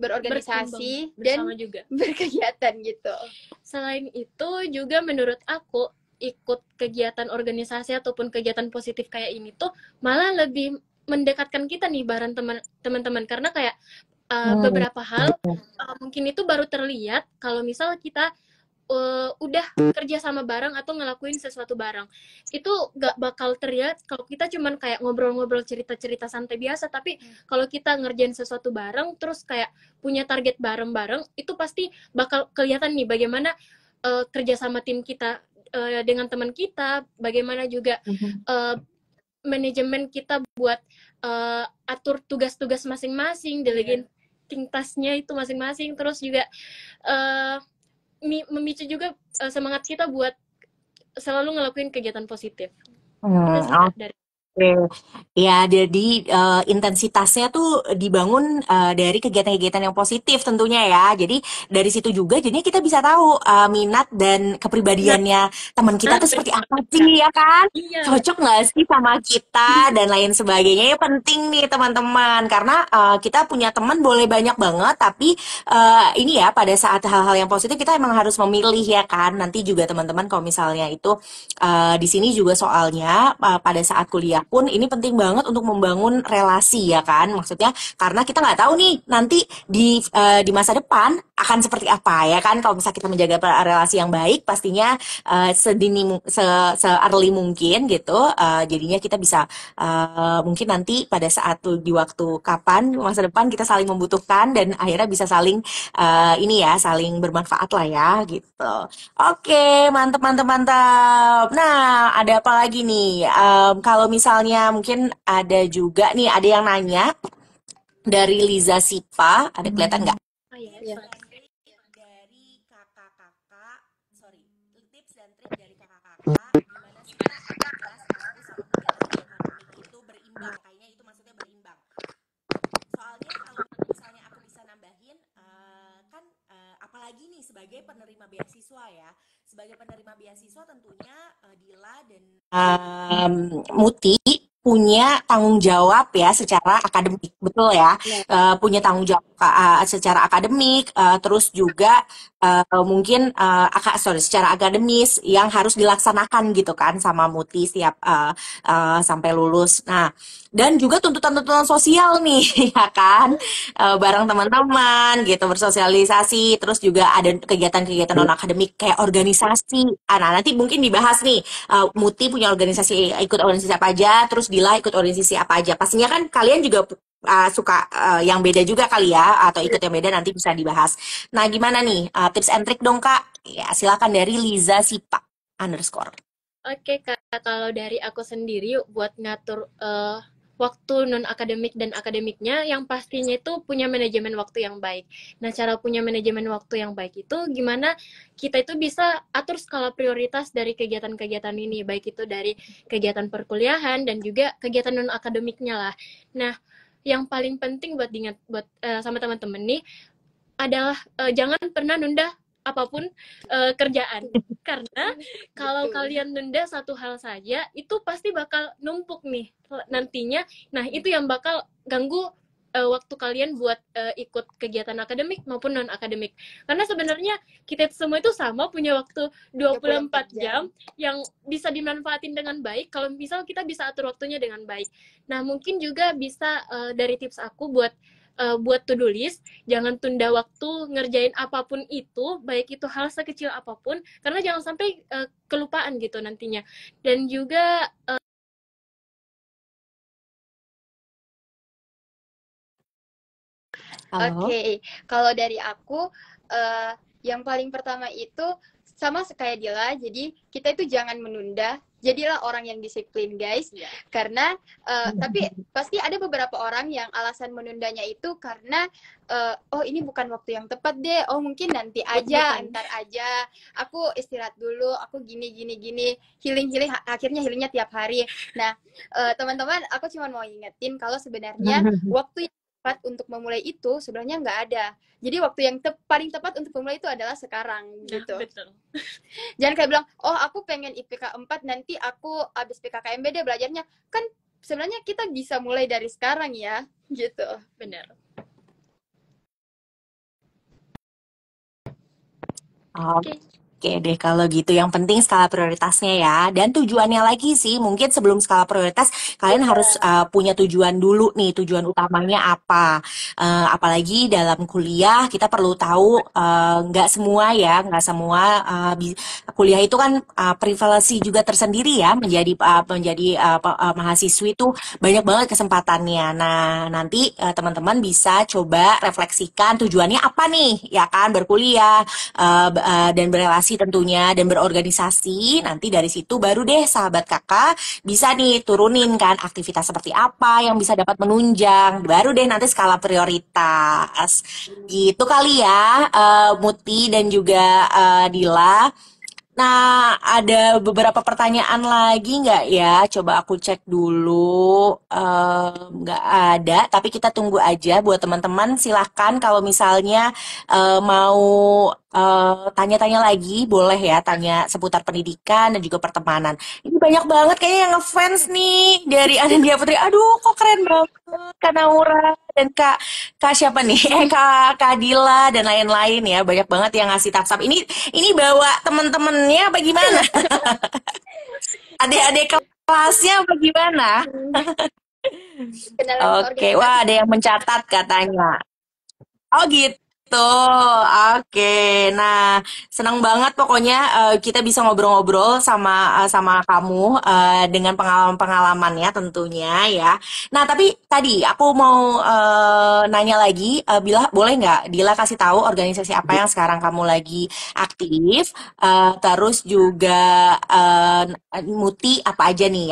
berorganisasi dan juga berkegiatan gitu. Selain itu juga menurut aku ikut kegiatan organisasi ataupun kegiatan positif kayak ini tuh malah lebih mendekatkan kita nih bareng teman-teman karena kayak beberapa hal mungkin itu baru terlihat kalau misal kita udah kerja sama bareng atau ngelakuin sesuatu bareng. Itu gak bakal terlihat kalau kita cuman kayak ngobrol-ngobrol cerita-cerita santai biasa, tapi kalau kita ngerjain sesuatu bareng terus kayak punya target bareng-bareng, itu pasti bakal kelihatan nih bagaimana kerja sama tim kita dengan teman kita, bagaimana juga manajemen kita buat atur tugas-tugas masing-masing, delegating tasknya itu masing-masing, terus juga memicu juga semangat kita buat selalu ngelakuin kegiatan positif. Itu sih Kak, dari Ya, jadi intensitasnya tuh dibangun dari kegiatan-kegiatan yang positif tentunya ya. Jadi dari situ juga jadinya kita bisa tahu minat dan kepribadiannya teman kita tuh seperti apa sih ya kan? Iya. Cocok nggak sih sama kita dan lain sebagainya. Ya penting nih teman-teman karena kita punya teman boleh banyak banget tapi ini ya pada saat hal-hal yang positif kita emang harus memilih ya kan. Nanti juga teman-teman kalau misalnya itu di sini juga soalnya pada saat kuliah pun ini penting banget untuk membangun relasi ya kan, maksudnya karena kita nggak tahu nih nanti di masa depan akan seperti apa ya kan. Kalau misalnya kita menjaga relasi yang baik pastinya se early mungkin gitu, jadinya kita bisa mungkin nanti pada saat di waktu kapan masa depan kita saling membutuhkan dan akhirnya bisa saling ini ya saling bermanfaat lah ya gitu. Oke, mantep mantep mantap. Nah, ada apa lagi nih? Kalau misalnya mungkin ada juga nih, ada yang nanya dari Liza Sipa, ada kelihatan nggak? Oh, iya. Dari kakak-kakak, sorry, tips dan trik dari kakak-kakak, gimana sih Kak, kelas kampus sama kegiatan akademik itu berimbang? Kayaknya itu maksudnya berimbang. Soalnya kalau misalnya aku bisa nambahin, kan apalagi nih sebagai penerima beasiswa ya, sebagai penerima beasiswa tentunya Dila dan Muti punya tanggung jawab ya secara akademik, betul ya, punya tanggung jawab secara akademik, terus juga mungkin secara akademis yang harus dilaksanakan gitu kan sama Muti setiap sampai lulus. Nah, dan juga tuntutan-tuntutan sosial nih ya kan, bareng teman-teman gitu bersosialisasi, terus juga ada kegiatan-kegiatan non akademik kayak organisasi. Nah, nanti mungkin dibahas nih, Muti punya organisasi, ikut organisasi apa aja, terus Dila ikut organisasi apa aja. Pastinya kan kalian juga suka yang beda juga kali ya, atau ikut yang beda, nanti bisa dibahas. Nah, gimana nih tips and trick dong Kak? Ya, silakan dari Liza Sipa _ Oke Kak, kalau dari aku sendiri buat ngatur waktu non akademik dan akademiknya, yang pastinya itu punya manajemen waktu yang baik. Nah, cara punya manajemen waktu yang baik itu gimana kita itu bisa atur skala prioritas dari kegiatan-kegiatan ini, baik itu dari kegiatan perkuliahan dan juga kegiatan non akademiknya lah. Nah, yang paling penting buat diingat buat sama teman-teman nih adalah jangan pernah nunda apapun kerjaan, karena kalau kalian nunda satu hal saja itu pasti bakal numpuk nih nantinya. Nah, itu yang bakal ganggu waktu kalian buat ikut kegiatan akademik maupun non akademik, karena sebenarnya kita semua itu sama punya waktu 24 jam yang bisa dimanfaatin dengan baik kalau misal kita bisa atur waktunya dengan baik. Nah, mungkin juga bisa dari tips aku buat to-do list, jangan tunda waktu ngerjain apapun itu, baik itu hal sekecil apapun, karena jangan sampai kelupaan gitu nantinya. Dan juga Oke, kalau dari aku yang paling pertama itu sama kayak Dila, jadi kita itu jangan menunda jadilah orang yang disiplin guys. Karena tapi pasti ada beberapa orang yang alasan menundanya itu karena oh ini bukan waktu yang tepat deh, oh mungkin nanti aja, ntar aja, aku istirahat dulu, aku gini gini gini, healing healing, akhirnya healingnya tiap hari. Nah teman-teman, aku cuma mau ingetin kalau sebenarnya waktu yang tepat untuk memulai itu sebenarnya nggak ada. Jadi waktu yang paling tepat untuk memulai itu adalah sekarang gitu. Betul. Jangan kayak bilang, oh aku pengen IPK 4, nanti aku abis PKKMB deh belajarnya. Kan sebenarnya kita bisa mulai dari sekarang ya, gitu. Benar. Oke deh kalau gitu, yang penting skala prioritasnya ya, dan tujuannya lagi sih, mungkin sebelum skala prioritas kalian harus punya tujuan dulu nih, tujuan utamanya apa. Apalagi dalam kuliah kita perlu tahu nggak semua ya, nggak semua kuliah itu kan privilege juga tersendiri ya, menjadi mahasiswi itu banyak banget kesempatannya. Nah nanti teman-teman bisa coba refleksikan tujuannya apa nih, ya kan, berkuliah dan berelasi tentunya dan berorganisasi. Nanti dari situ baru deh sahabat kakak bisa nih turunin kan aktivitas seperti apa yang bisa dapat menunjang, baru deh nanti skala prioritas gitu kali ya, Muti dan juga Dila. Nah, ada beberapa pertanyaan lagi nggak ya? Coba aku cek dulu. Nggak ada, tapi kita tunggu aja buat teman-teman. Silahkan kalau misalnya mau tanya-tanya lagi, boleh ya, tanya seputar pendidikan dan juga pertemanan. Ini banyak banget kayaknya yang ngefans nih dari Anindya Putri. Aduh, kok keren banget. Kak Naura dan Kak siapa nih? Kak Dila dan lain-lain ya. Banyak banget yang ngasih thumbs up. Ini bawa temen-temennya apa gimana? Adik-adik kelasnya apa gimana? Oke, wah ada yang mencatat katanya. Oh gitu. Oke. Nah, senang banget pokoknya kita bisa ngobrol-ngobrol sama kamu dengan pengalaman-pengalamannya tentunya ya. Nah, tapi tadi aku mau nanya lagi, Bila boleh nggak Dila kasih tahu organisasi apa yang sekarang kamu lagi aktif, terus juga Muti apa aja nih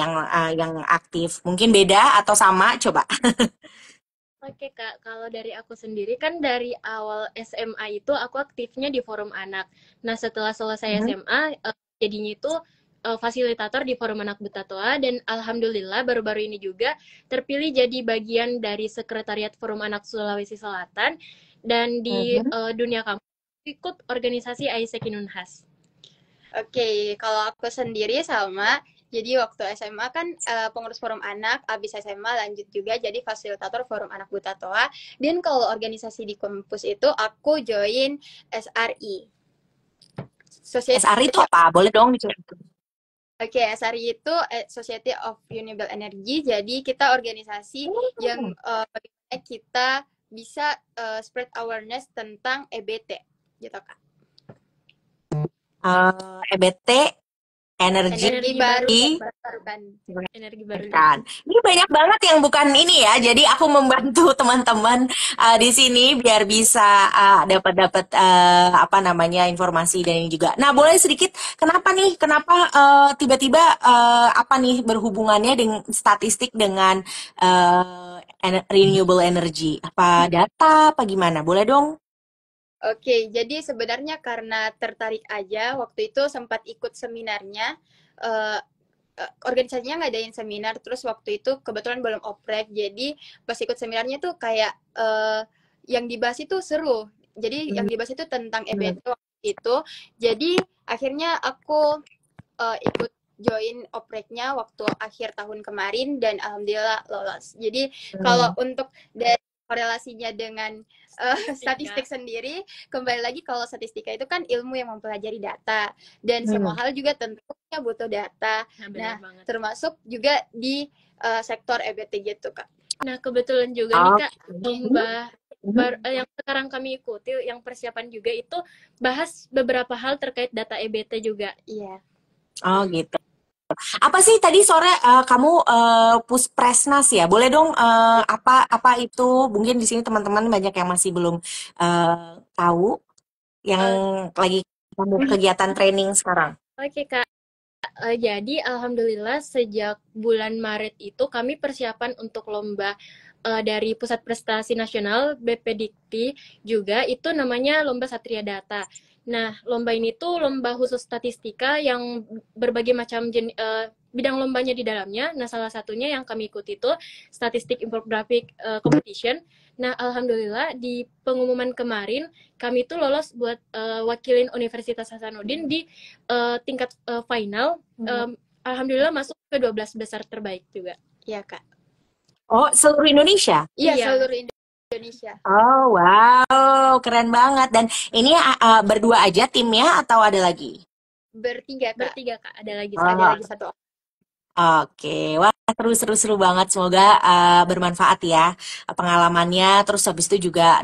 yang aktif? Mungkin beda atau sama? Coba. Oke Kak, kalau dari aku sendiri kan dari awal SMA itu aku aktifnya di Forum Anak. Nah setelah selesai SMA, jadinya itu fasilitator di Forum Anak Butatoa, dan alhamdulillah baru-baru ini juga terpilih jadi bagian dari Sekretariat Forum Anak Sulawesi Selatan, dan di dunia kampus ikut organisasi AIESEC Unhas. Oke, kalau aku sendiri sama. Jadi waktu SMA kan pengurus forum anak, abis SMA lanjut juga jadi fasilitator forum anak Butatoa. Dan kalau organisasi di kampus itu aku join SRI. SRI itu apa? Boleh dong diceritain. Oke, SRI itu Society of Renewable Energy. Jadi kita organisasi yang bagaimana kita bisa spread awareness tentang EBT, gitu Kak. EBT energi baru energi baru kan. Ini banyak banget yang bukan ini ya. Jadi aku membantu teman-teman di sini biar bisa dapat apa namanya informasi dan ini juga. Nah, boleh sedikit kenapa tiba-tiba apa nih berhubungannya dengan statistik dengan renewable energy? Apa data apa gimana? Boleh dong? Oke, jadi sebenarnya karena tertarik aja, waktu itu sempat ikut seminarnya, organisasinya ngadain seminar, terus waktu itu kebetulan belum oprek, jadi pas ikut seminarnya tuh kayak yang dibahas itu seru, jadi yang dibahas itu tentang EBT waktu itu, jadi akhirnya aku ikut join opreknya waktu akhir tahun kemarin, dan alhamdulillah lolos. Jadi kalau untuk dari korelasinya dengan statistik sendiri, kembali lagi kalau statistika itu kan ilmu yang mempelajari data, dan semua hal juga tentunya butuh data. Nah, termasuk juga di sektor EBT gitu Kak. Nah kebetulan juga nih Kak, lomba yang sekarang kami ikuti, yang persiapan juga itu bahas beberapa hal terkait data EBT juga. Iya. Oh gitu. Apa sih tadi sore kamu Puspresnas ya? Boleh dong apa itu? Mungkin di sini teman-teman banyak yang masih belum tahu yang lagi kegiatan training sekarang. Oke Kak. Jadi alhamdulillah sejak bulan Maret itu kami persiapan untuk lomba dari Pusat Prestasi Nasional BPDikti juga, itu namanya Lomba Satria Data. Nah, lomba ini tuh lomba khusus statistika yang berbagai macam bidang lombanya di dalamnya. Nah, salah satunya yang kami ikuti itu Statistik Infographic Competition. Nah, alhamdulillah di pengumuman kemarin kami tuh lolos buat wakilin Universitas Hasanuddin di tingkat final. Alhamdulillah masuk ke 12 besar terbaik juga. Iya, Kak. Oh, seluruh Indonesia? Iya, Iya. seluruh Indonesia. Oh, wow, keren banget. Dan ini berdua aja timnya atau ada lagi? Bertiga, Kak. Bertiga, Kak. Ada lagi Ada lagi satu. Oke, wah seru banget. Semoga bermanfaat ya pengalamannya. Terus habis itu juga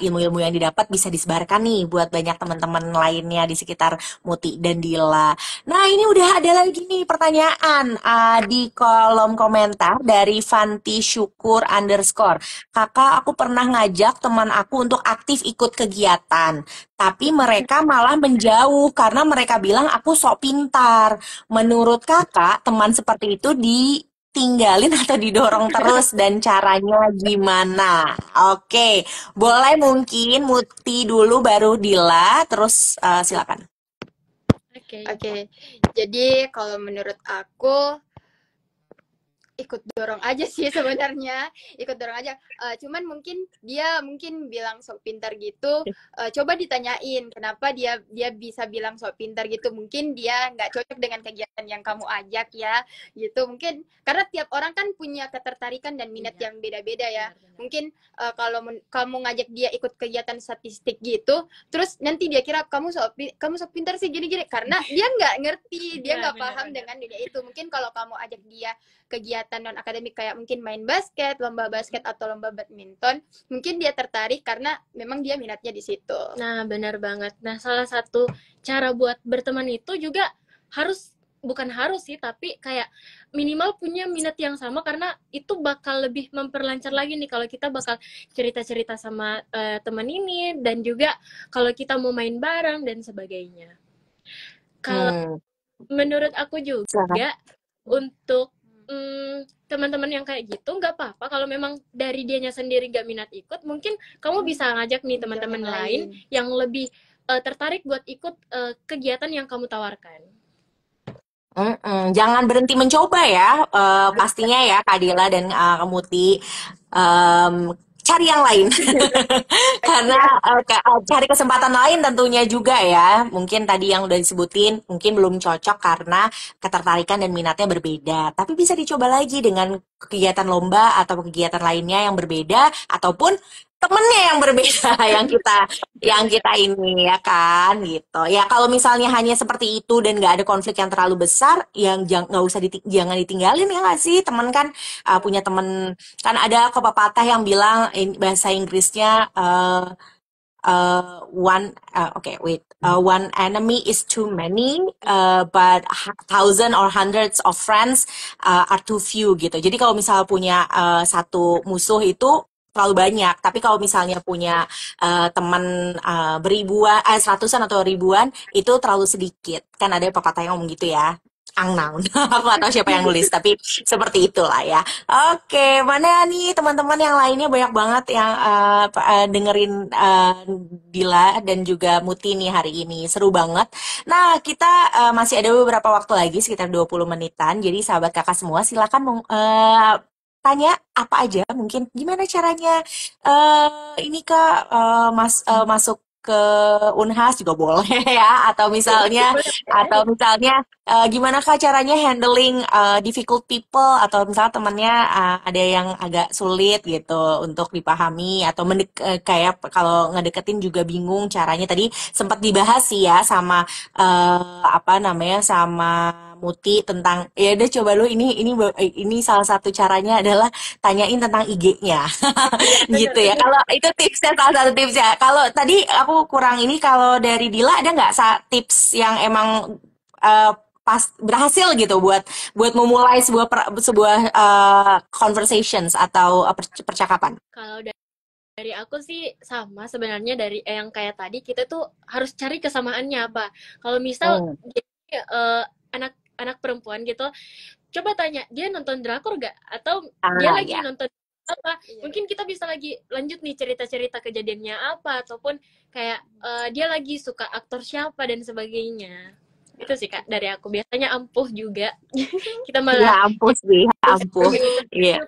ilmu-ilmu yang didapat bisa disebarkan nih buat banyak teman-teman lainnya di sekitar Muti dan Dila. Nah, ini udah ada lagi nih pertanyaan di kolom komentar dari Fanti Syukur _ Kakak, aku pernah ngajak teman aku untuk aktif ikut kegiatan, tapi mereka malah menjauh karena mereka bilang aku sok pintar. Menurut kakak, teman seperti itu ditinggalin atau didorong terus dan caranya gimana? Oke, boleh mungkin Muti dulu baru Dila, terus silakan. Oke. Jadi kalau menurut aku ikut dorong aja sih sebenarnya, ikut dorong aja. Cuman mungkin dia bilang sok pintar gitu. Coba ditanyain kenapa dia bisa bilang sok pintar gitu. Mungkin dia nggak cocok dengan kegiatan yang kamu ajak ya, gitu. Mungkin karena tiap orang kan punya ketertarikan dan minat yang beda-beda ya. Mungkin kalau kamu ngajak dia ikut kegiatan statistik gitu, terus nanti dia kira kamu sok pintar sih gini-gini, karena dia nggak ngerti, dia nggak paham dengan dunia itu. Mungkin kalau kamu ajak dia kegiatan non akademik kayak mungkin main basket, lomba basket atau lomba badminton, mungkin dia tertarik karena memang dia minatnya di situ. Nah, benar banget. Nah, salah satu cara buat berteman itu juga bukan harus sih, tapi kayak minimal punya minat yang sama, karena itu bakal lebih memperlancar lagi nih kalau kita bakal cerita-cerita sama teman ini, dan juga kalau kita mau main bareng dan sebagainya. Kalau menurut aku juga untuk teman-teman yang kayak gitu nggak apa-apa kalau memang dari dianya sendiri nggak minat ikut, mungkin kamu bisa ngajak nih teman-teman lain yang lebih tertarik buat ikut kegiatan yang kamu tawarkan. Jangan berhenti mencoba ya, pastinya ya Kak Dila dan Muti. Cari yang lain karena cari kesempatan lain tentunya juga ya. Mungkin tadi yang udah disebutin mungkin belum cocok karena ketertarikan dan minatnya berbeda, tapi bisa dicoba lagi dengan kegiatan lomba atau kegiatan lainnya yang berbeda, ataupun temennya yang berbeda yang kita ini ya kan gitu ya. Kalau misalnya hanya seperti itu dan nggak ada konflik yang terlalu besar, yang nggak usah jangan ditinggalin ya nggak sih. Temen kan punya temen kan, ada pepatah yang bilang bahasa Inggrisnya one enemy is too many, but thousand or hundreds of friends are too few gitu. Jadi kalau misalnya punya satu musuh itu terlalu banyak, tapi kalau misalnya punya teman beribuan, seratusan atau ribuan itu terlalu sedikit. Kan ada pepatah yang ngomong gitu ya. Angnaun, aku gak tahu siapa yang nulis, tapi seperti itulah ya. Oke, mana nih teman-teman yang lainnya, banyak banget yang dengerin Dila dan juga Muti nih hari ini, seru banget. Nah, kita masih ada beberapa waktu lagi, sekitar 20 menitan, jadi sahabat kakak semua silakan tanya apa aja, mungkin gimana caranya ini Kak masuk ke Unhas juga boleh ya, atau misalnya gimana Kak caranya handling difficult people, atau misalnya temannya ada yang agak sulit gitu untuk dipahami, atau kayak kalau ngedeketin juga bingung caranya. Tadi sempat dibahas sih ya sama sama Muti tentang, ya udah coba lu ini salah satu caranya adalah tanyain tentang IG-nya. Gitu ya. Kalau itu tipsnya, salah satu tipsnya. Kalau tadi aku kurang ini, kalau dari Dila ada nggak tips yang emang pas berhasil gitu buat memulai sebuah conversations atau percakapan? Kalau dari aku sih sama sebenarnya, dari yang kayak tadi, kita tuh harus cari kesamaannya apa. Kalau misal anak anak perempuan gitu, coba tanya dia nonton drakor gak, atau dia lagi Ya. nonton apa, Iya. mungkin kita bisa lagi lanjut nih cerita-cerita kejadiannya apa, ataupun kayak dia lagi suka aktor siapa dan sebagainya. Itu sih Kak dari aku, biasanya ampuh juga. Kita Ya malah ampun sih, ampuh. review. Iya.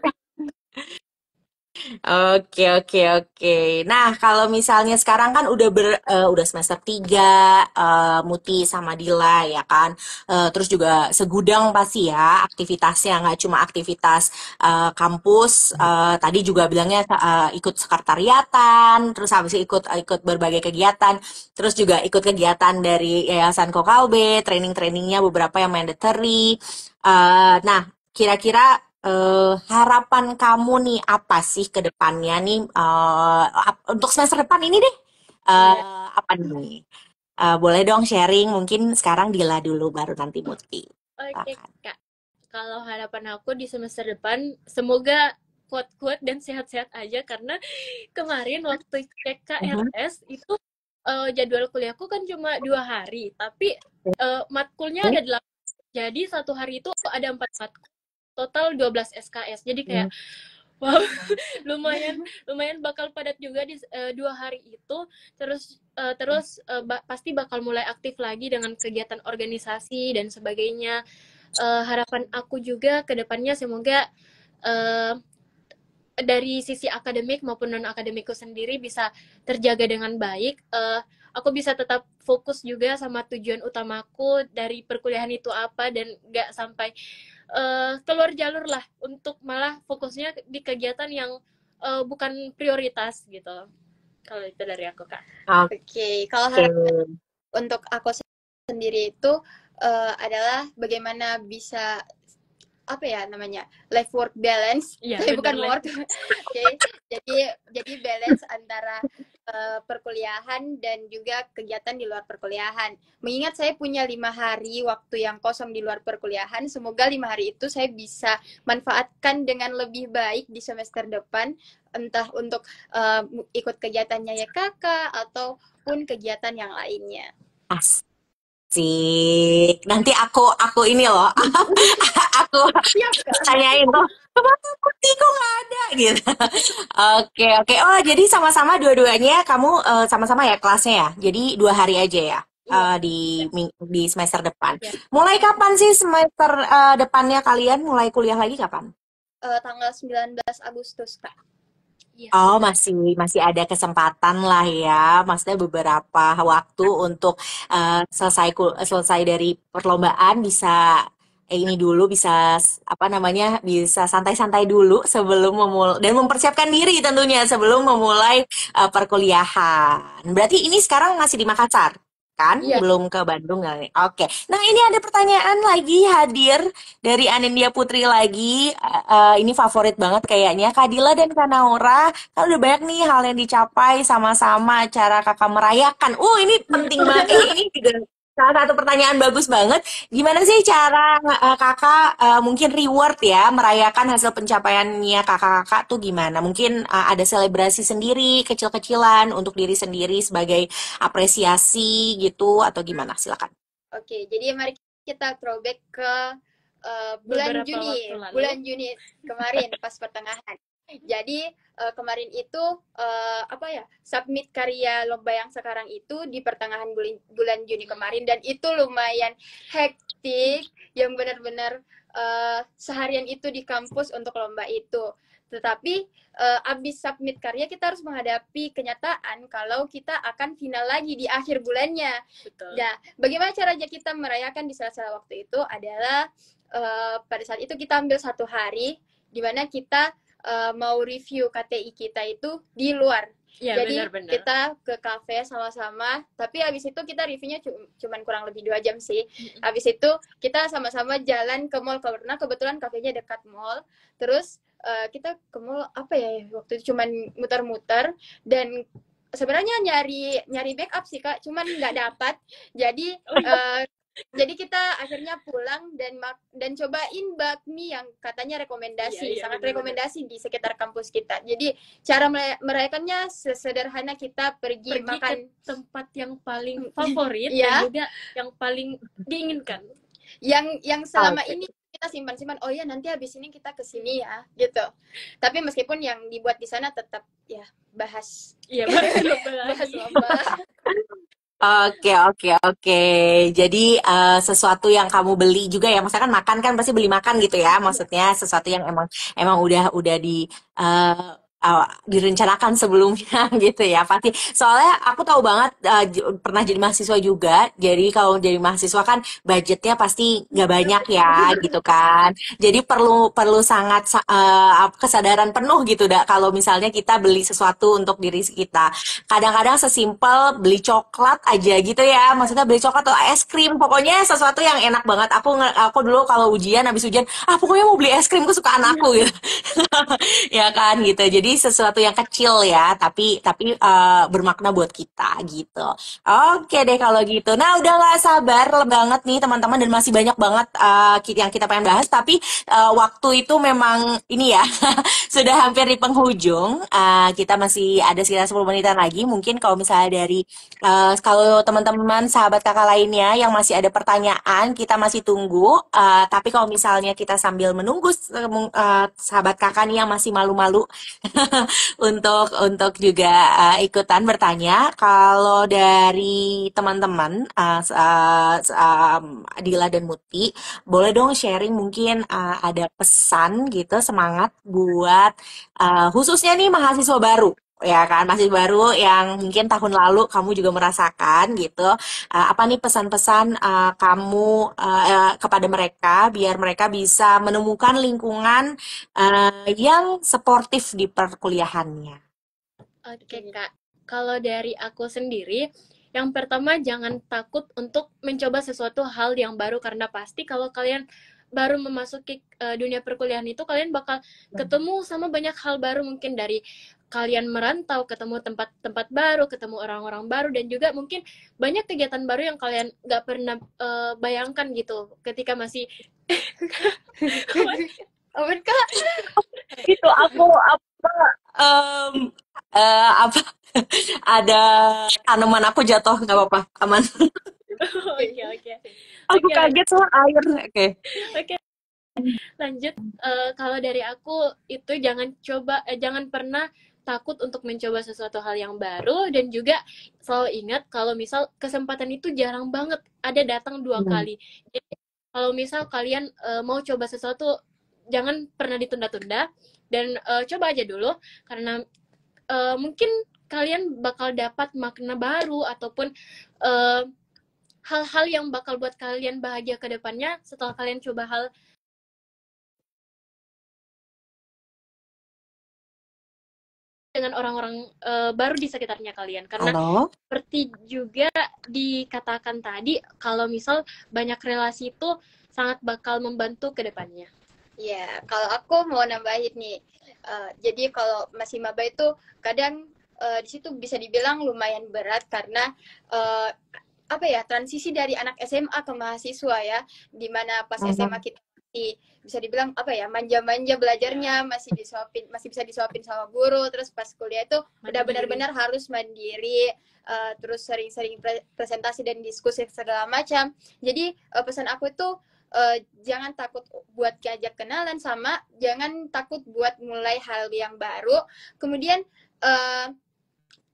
Oke, oke, oke. Nah, kalau misalnya sekarang kan udah semester 3, Muti sama Dila ya kan. Terus juga segudang pasti ya aktivitasnya, nggak cuma aktivitas kampus. Tadi juga bilangnya ikut sekretariatan, terus habis itu ikut berbagai kegiatan, terus juga ikut kegiatan dari Yayasan Kokalbe, training-trainingnya beberapa yang mandatory. Nah, kira-kira harapan kamu nih apa sih ke depannya nih untuk semester depan ini deh? Apa nih? Boleh dong sharing, mungkin sekarang Dila dulu baru nanti Muti. Oke Silakan. Kak, kalau harapan aku di semester depan semoga kuat-kuat dan sehat-sehat aja, karena kemarin waktu cek KRS itu jadwal kuliahku kan cuma 2 hari, tapi matkulnya ada 8, jadi satu hari itu ada 4 matkul, total 12 SKS. Jadi kayak wow, lumayan bakal padat juga di 2 hari itu. Terus pasti bakal mulai aktif lagi dengan kegiatan organisasi dan sebagainya. Harapan aku juga ke depannya semoga dari sisi akademik maupun non akademikku sendiri bisa terjaga dengan baik. Aku bisa tetap fokus juga sama tujuan utamaku dari perkuliahan itu apa, dan gak sampai keluar jalur lah untuk malah fokusnya di kegiatan yang bukan prioritas gitu. Kalau itu dari aku Kak. Oke, kalau harapan untuk aku sendiri itu adalah bagaimana bisa apa ya namanya, life work balance, tapi bukan work. Oke, jadi balance antara perkuliahan dan juga kegiatan di luar perkuliahan. Mengingat saya punya 5 hari waktu yang kosong di luar perkuliahan, semoga 5 hari itu saya bisa manfaatkan dengan lebih baik di semester depan, entah untuk ikut kegiatannya ya kakak ataupun kegiatan yang lainnya. Asik. Nanti aku ini loh, aku tanyain tuh, kemana Muti kok nggak ada gitu. Oke, oke. Oh, jadi sama-sama dua-duanya kamu sama-sama ya kelasnya ya? Jadi 2 hari aja ya di semester depan. Ya. Mulai kapan sih semester depannya kalian mulai kuliah lagi kapan? Tanggal 19 Agustus, Kak. Oh, masih ada kesempatan lah ya. Maksudnya beberapa waktu untuk selesai dari perlombaan bisa ini dulu, bisa apa namanya, bisa santai-santai dulu sebelum dan mempersiapkan diri tentunya sebelum memulai perkuliahan. Berarti ini sekarang masih di Makassar kan? Iya. Belum ke Bandung kan? Oke. Nah, ini ada pertanyaan lagi hadir dari Anindya Putri lagi. Ini favorit banget kayaknya. Kak Dila dan Kak Naura, kan udah banyak nih hal yang dicapai sama-sama, cara kakak merayakan. Ini penting banget. Ini juga salah satu pertanyaan bagus banget. Gimana sih cara kakak mungkin reward ya, merayakan hasil pencapaiannya kakak-kakak tuh gimana? Mungkin ada selebrasi sendiri, kecil-kecilan untuk diri sendiri sebagai apresiasi gitu, atau gimana? Silakan. Oke, jadi mari kita throwback ke bulan Juni kemarin pas pertengahan. Jadi kemarin itu submit karya lomba yang sekarang itu di pertengahan bulan Juni kemarin, dan itu lumayan hektik, yang benar-benar seharian itu di kampus untuk lomba itu. Tetapi abis submit karya kita harus menghadapi kenyataan kalau kita akan final lagi di akhir bulannya. Betul. Nah, bagaimana caranya kita merayakan di sela-sela waktu itu adalah pada saat itu kita ambil 1 hari di mana kita mau review KTI kita itu di luar. Ya, jadi benar. kita ke kafe sama-sama, tapi habis itu kita reviewnya cuman kurang lebih 2 jam sih. Habis itu kita sama-sama jalan ke mall, karena kebetulan kafenya dekat mall. Terus kita ke mall apa ya, waktu itu cuman muter-muter, dan sebenarnya nyari backup sih Kak, cuman nggak dapat. Jadi kita akhirnya pulang dan cobain bakmi yang katanya rekomendasi, sangat rekomendasi di sekitar kampus kita. Jadi cara merayakannya sesederhana kita pergi makan ke tempat yang paling favorit dan juga yang paling diinginkan. yang selama Oke. ini kita simpan-simpan, oh ya nanti habis ini kita ke sini ya gitu. Tapi meskipun yang dibuat di sana tetap ya bahas Iya, bahas lomba bahas lagi. lomba. Oke, oke, oke. Jadi sesuatu yang kamu beli juga ya, maksudnya kan makan kan pasti beli makan gitu ya. Iya. Maksudnya sesuatu yang emang emang udah direncanakan sebelumnya gitu ya. Pasti. Soalnya aku tahu banget pernah jadi mahasiswa juga. Jadi kalau jadi mahasiswa kan budgetnya pasti nggak banyak ya gitu kan. Jadi perlu perlu sangat kesadaran penuh gitu dah kalau misalnya kita beli sesuatu untuk diri kita. Kadang-kadang sesimpel beli coklat aja gitu ya, maksudnya beli coklat atau es krim, pokoknya sesuatu yang enak banget. Aku dulu kalau habis ujian, pokoknya mau beli es krim kesukaan aku gitu. Ya kan gitu. Jadi sesuatu yang kecil ya, tapi bermakna buat kita gitu. Oke deh kalau gitu. Nah, udah nggak sabar banget nih teman-teman, dan masih banyak banget yang kita pengen bahas, tapi waktu itu memang ini ya sudah hampir di penghujung. Kita masih ada sekitar 10 menitan lagi. Mungkin kalau misalnya dari kalau teman-teman sahabat kakak lainnya yang masih ada pertanyaan, kita masih tunggu. Tapi kalau misalnya kita sambil menunggu sahabat kakak nih yang masih malu-malu untuk juga ikutan bertanya. Kalau dari teman-teman Dila dan Muti, boleh dong sharing mungkin ada pesan gitu semangat buat khususnya nih mahasiswa baru. Ya kan, mahasiswa baru yang mungkin tahun lalu kamu juga merasakan gitu. Apa nih pesan-pesan kamu kepada mereka biar mereka bisa menemukan lingkungan yang sportif di perkuliahannya. Oke, Kak. Kalau dari aku sendiri, yang pertama jangan takut untuk mencoba sesuatu hal yang baru karena pasti kalau kalian baru memasuki dunia perkuliahan itu kalian bakal ketemu sama banyak hal baru, mungkin dari kalian merantau, ketemu tempat-tempat baru, ketemu orang-orang baru, dan juga mungkin banyak kegiatan baru yang kalian nggak pernah bayangkan gitu ketika masih Aman Kak? Itu aku em, apa ada tanaman aku jatuh, nggak apa-apa, aman. oke, oke, Aku oke, kaget sama air. Oke. oke, lanjut. Kalau dari aku itu jangan pernah takut untuk mencoba sesuatu hal yang baru, dan juga selalu ingat kalau misal kesempatan itu jarang banget ada datang dua Hmm. kali. Jadi kalau misal kalian mau coba sesuatu, jangan pernah ditunda-tunda, dan coba aja dulu, karena mungkin kalian bakal dapat makna baru ataupun eh, hal-hal yang bakal buat kalian bahagia ke depannya setelah kalian coba hal dengan orang-orang baru di sekitarnya kalian. Karena Halo? seperti juga dikatakan tadi, kalau misal banyak relasi itu sangat bakal membantu ke depannya. Ya, kalau aku mau nambahin nih. Jadi kalau masih maba itu kadang di situ bisa dibilang lumayan berat karena uh, apa ya, transisi dari anak SMA ke mahasiswa ya, dimana pas SMA kita masih bisa dibilang apa ya, manja-manja belajarnya, masih bisa disuapin sama guru, terus pas kuliah itu udah benar-benar harus mandiri, terus sering-sering presentasi dan diskusi segala macam. Jadi pesan aku itu jangan takut buat diajak kenalan, sama jangan takut buat mulai hal yang baru. Kemudian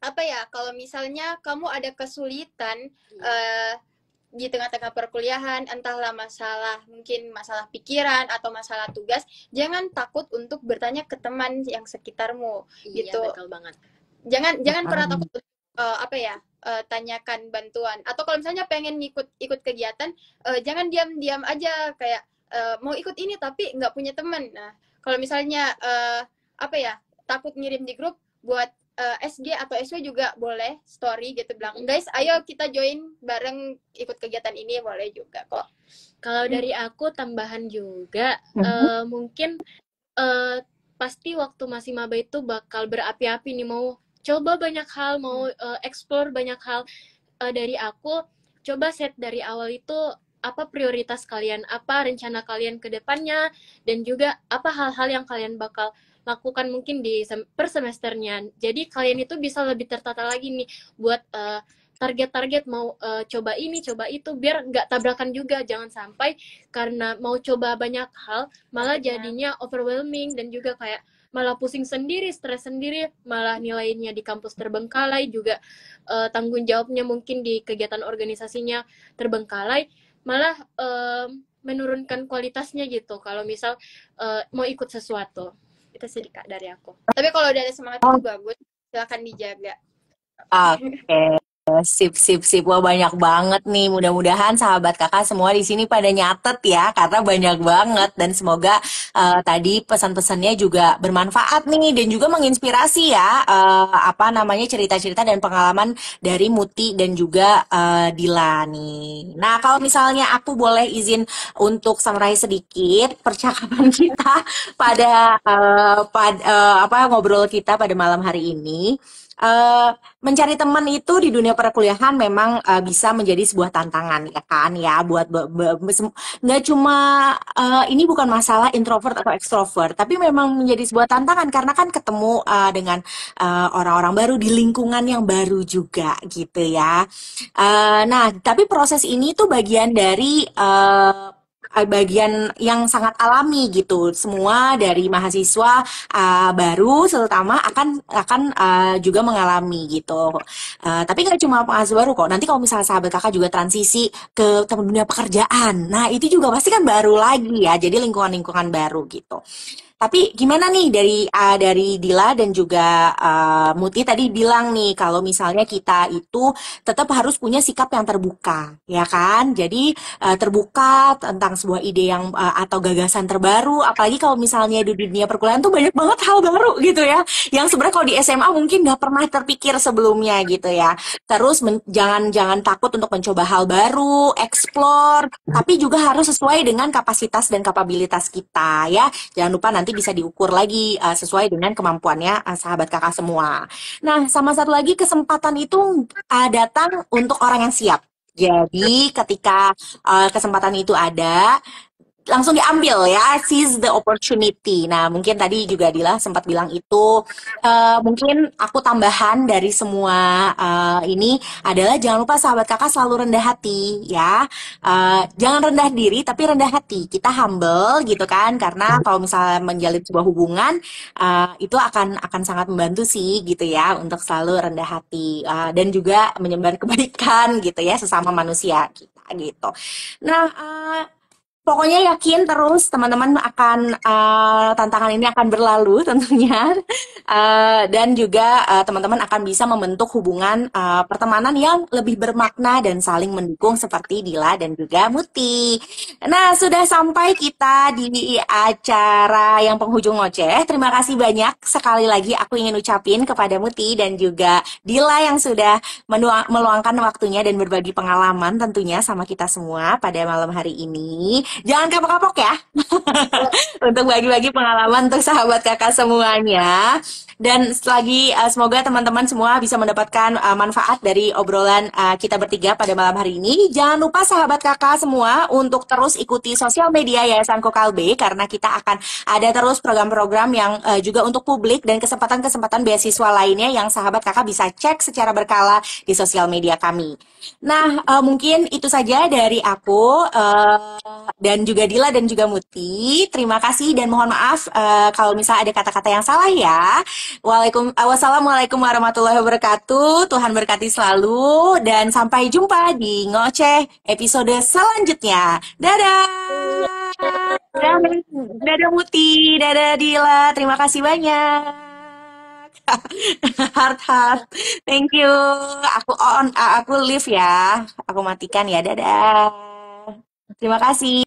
apa ya, kalau misalnya kamu ada kesulitan di tengah-tengah perkuliahan, entahlah mungkin masalah pikiran atau masalah tugas, jangan takut untuk bertanya ke teman yang sekitarmu. Iya, gitu. betul banget. Jangan pernah takut apa ya, tanyakan bantuan. Atau kalau misalnya pengen ikut kegiatan, jangan diam-diam aja kayak mau ikut ini tapi nggak punya teman. Nah, kalau misalnya apa ya, takut ngirim di grup, buat SG atau SW juga boleh story gitu, bilang guys ayo kita join bareng ikut kegiatan ini, boleh juga kok. Kalau dari aku tambahan juga, mungkin pasti waktu masih maba itu bakal berapi-api nih, mau coba banyak hal, mau explore banyak hal. Dari aku, coba set dari awal itu apa prioritas kalian, apa rencana kalian ke depannya, dan juga apa hal-hal yang kalian bakal lakukan mungkin per semesternya. Jadi kalian itu bisa lebih tertata lagi nih buat target-target mau coba ini coba itu biar nggak tabrakan juga, jangan sampai karena mau coba banyak hal malah jadinya overwhelming dan juga kayak malah pusing sendiri, stres sendiri, malah nilainya di kampus terbengkalai juga, tanggung jawabnya mungkin di kegiatan organisasinya terbengkalai, malah menurunkan kualitasnya gitu kalau misal mau ikut sesuatu. Itu sih Kak dari aku. Tapi kalau udah ada semangat itu bagus, silakan dijaga. Oke. Sip, sip, sip. Wah, banyak banget nih. Mudah-mudahan sahabat kakak semua di sini pada nyatet ya, karena banyak banget. Dan semoga tadi pesan-pesannya juga bermanfaat nih dan juga menginspirasi ya. Apa namanya cerita-cerita dan pengalaman dari Muti dan juga Dila nih. Nah, kalau misalnya aku boleh izin untuk summarize sedikit percakapan kita pada ngobrol kita pada malam hari ini. Mencari teman itu di dunia perkuliahan memang bisa menjadi sebuah tantangan ya kan ya buat nggak cuma ini bukan masalah introvert atau extrovert tapi memang menjadi sebuah tantangan karena kan ketemu dengan orang-orang baru di lingkungan yang baru juga gitu ya. Nah tapi proses ini tuh bagian dari bagian yang sangat alami gitu. Semua dari mahasiswa baru terutama akan juga mengalami gitu. Tapi nggak cuma mahasiswa baru kok. Nanti kalau misalnya sahabat kakak juga transisi ke dunia pekerjaan, nah itu juga pasti kan baru lagi ya. Jadi lingkungan-lingkungan baru gitu. Tapi gimana nih dari Dila dan juga Muti tadi bilang nih kalau misalnya kita itu tetap harus punya sikap yang terbuka, ya kan? Jadi terbuka tentang sebuah ide yang atau gagasan terbaru, apalagi kalau misalnya di dunia perkuliahan tuh banyak banget hal baru gitu ya, yang sebenarnya kalau di SMA mungkin nggak pernah terpikir sebelumnya gitu ya. Terus jangan takut untuk mencoba hal baru, explore, tapi juga harus sesuai dengan kapasitas dan kapabilitas kita ya. Jangan lupa nanti bisa diukur lagi sesuai dengan kemampuannya sahabat kakak semua. Nah, sama satu lagi kesempatan itu datang untuk orang yang siap. Jadi ketika kesempatan itu ada, langsung diambil ya, seize the opportunity. Nah, mungkin tadi juga Dila sempat bilang itu, mungkin aku tambahan dari semua ini adalah jangan lupa sahabat kakak selalu rendah hati ya. Jangan rendah diri tapi rendah hati. Kita humble gitu kan, karena kalau misalnya menjalin sebuah hubungan itu akan sangat membantu sih gitu ya untuk selalu rendah hati dan juga menyebar kebaikan gitu ya sesama manusia kita gitu. Nah, pokoknya yakin terus teman-teman akan tantangan ini akan berlalu tentunya. Dan juga teman-teman akan bisa membentuk hubungan pertemanan yang lebih bermakna dan saling mendukung seperti Dila dan juga Muti. Nah, sudah sampai kita di acara yang penghujung ngoceh. Terima kasih banyak sekali lagi aku ingin ucapin kepada Muti dan juga Dila yang sudah meluangkan waktunya dan berbagi pengalaman tentunya sama kita semua pada malam hari ini. Jangan kapok-kapok ya untuk bagi-bagi pengalaman untuk sahabat kakak semuanya. Dan lagi semoga teman-teman semua bisa mendapatkan manfaat dari obrolan kita bertiga pada malam hari ini. Jangan lupa sahabat kakak semua untuk terus ikuti sosial media Yayasan Kokalbe karena kita akan ada terus program-program yang juga untuk publik dan kesempatan-kesempatan beasiswa lainnya yang sahabat kakak bisa cek secara berkala di sosial media kami. Nah, mungkin itu saja dari aku dan juga Dila dan juga Muti. Terima kasih dan mohon maaf kalau misalnya ada kata-kata yang salah ya. Wassalamualaikum warahmatullahi wabarakatuh. Tuhan berkati selalu dan sampai jumpa di Ngoceh episode selanjutnya. Dadah. Dadah Muti, dadah Dila. Terima kasih banyak. Heart. Thank you. Aku leave ya. Aku matikan ya. Dadah. Terima kasih.